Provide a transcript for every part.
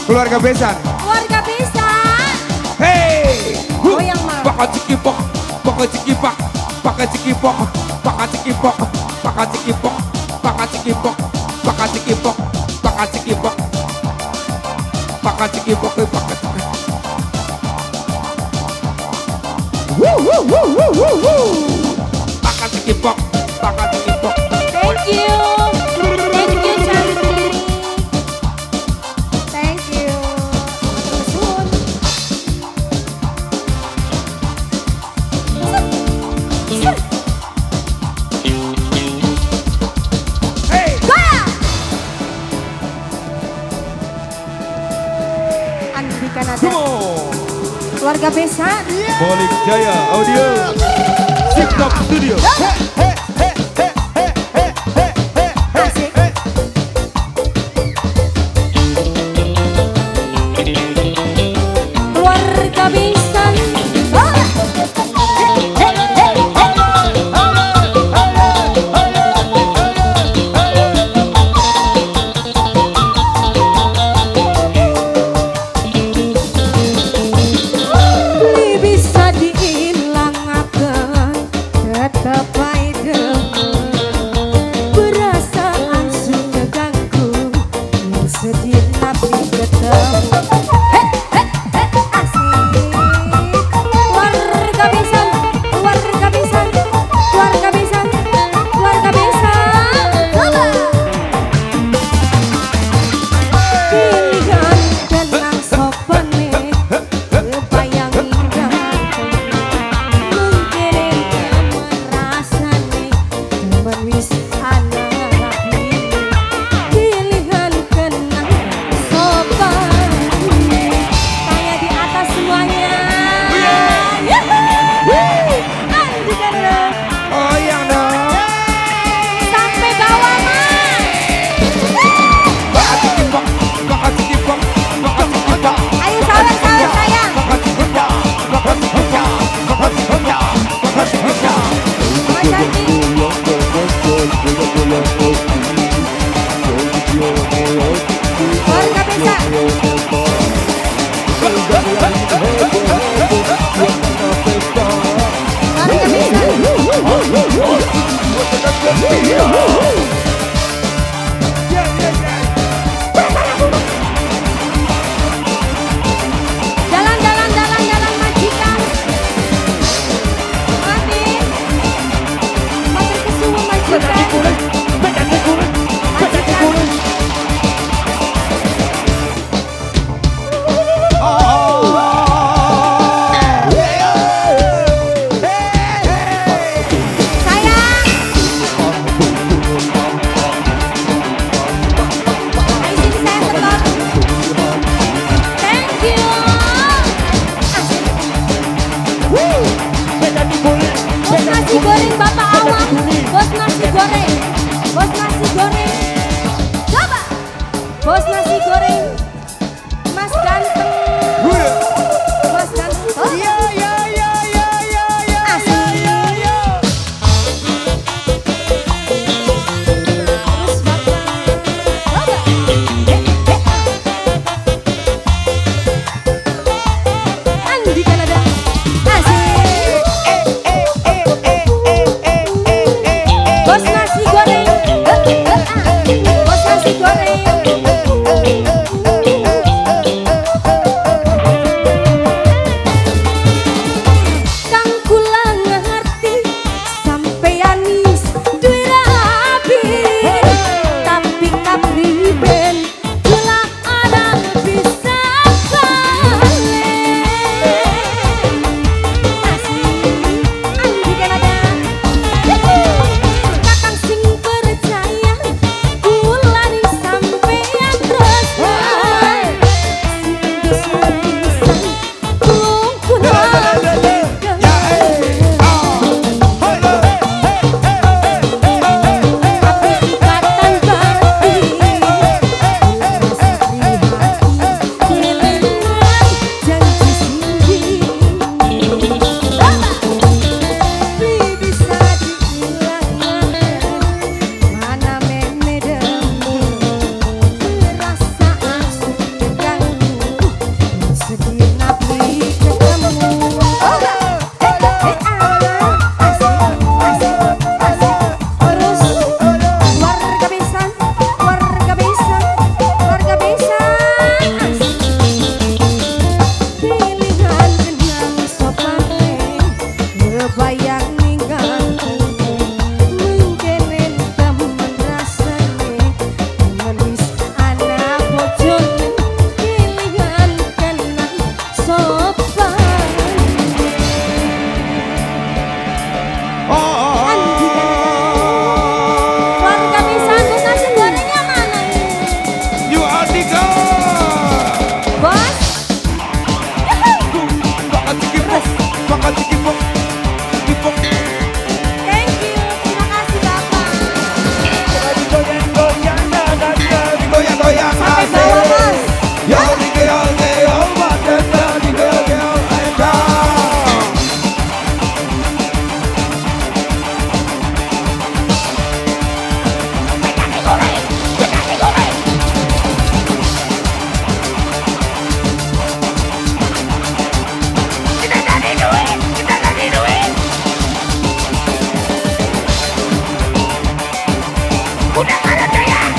Keluarga besan. Keluarga besan. Hey. Oh yang mana? Pakai cikipok, pakai cikipok, pakai cikipok, pakai cikipok, pakai cikipok, pakai cikipok, pakai cikipok, pakai cikipok, pakai cikipok, pakai cikipok. Pakai cikipok, pakai cikipok. Thank you. Thank you cantik. Thank you. Terus. Hey. Andi Kanada. Keluarga besan. Bolik Jaya Audio TikTok Studio. Asik. Keluarga besan. Bisa diilangaken tetep bae demen perasaan sudah ganggu yang sedih tapi ketemu. Asik. Keluarga besan, keluarga besan, keluarga besan, keluarga besan. Pilihan tenang sopene bayang indah mungkin merasane teman wis ana rapi pilihan kenang sopan tanya di atas semuanya. Andi Kanada Oh yang dong. sampai bawah mas. Pakai cikipok, pakai cikipok, pakai cikipok. Ayo salam salam sayang. Pakai cikipok, pakai cikipok, pakai cikipok, pakai cikipok. Mama cantik. Keluarga besan. Jalan jalan jalan jalan majikan. Mati. Matur kesuwun majikan. Majikan. Sayang. Di sini saya setor. Thank you. Bos nasi goreng Bapak Awang. Bos nasi goreng. Bos nasi goreng. Coba. Bos nasi goreng. Mas ganteng. Mas ganteng. Oh. Asik. Terus Bapak. Coba. Andi Kanada. Asik. Bos nasi goreng. Bos nasi goreng.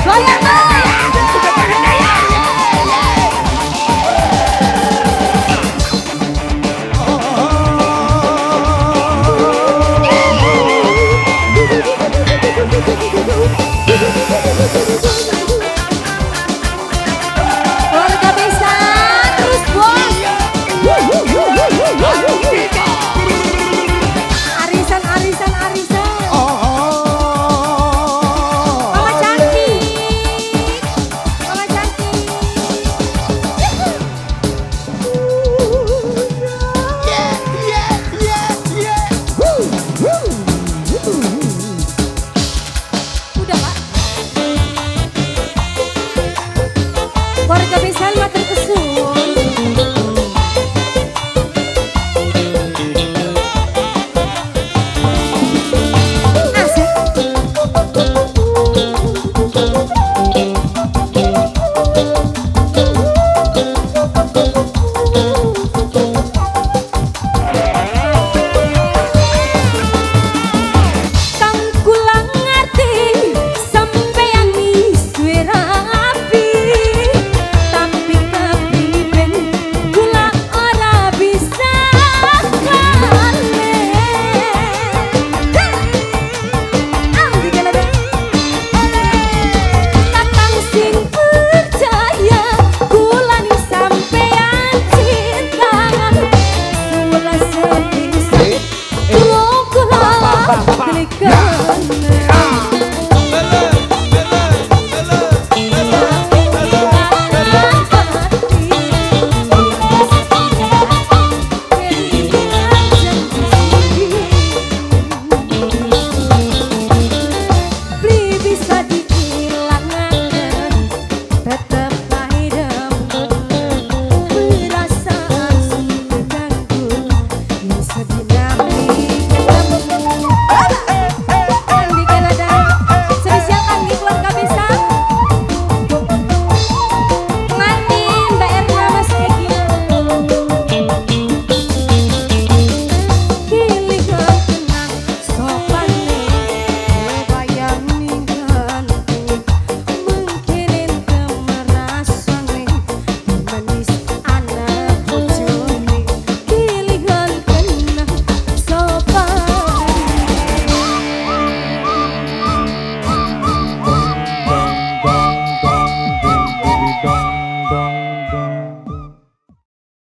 Goyang terus.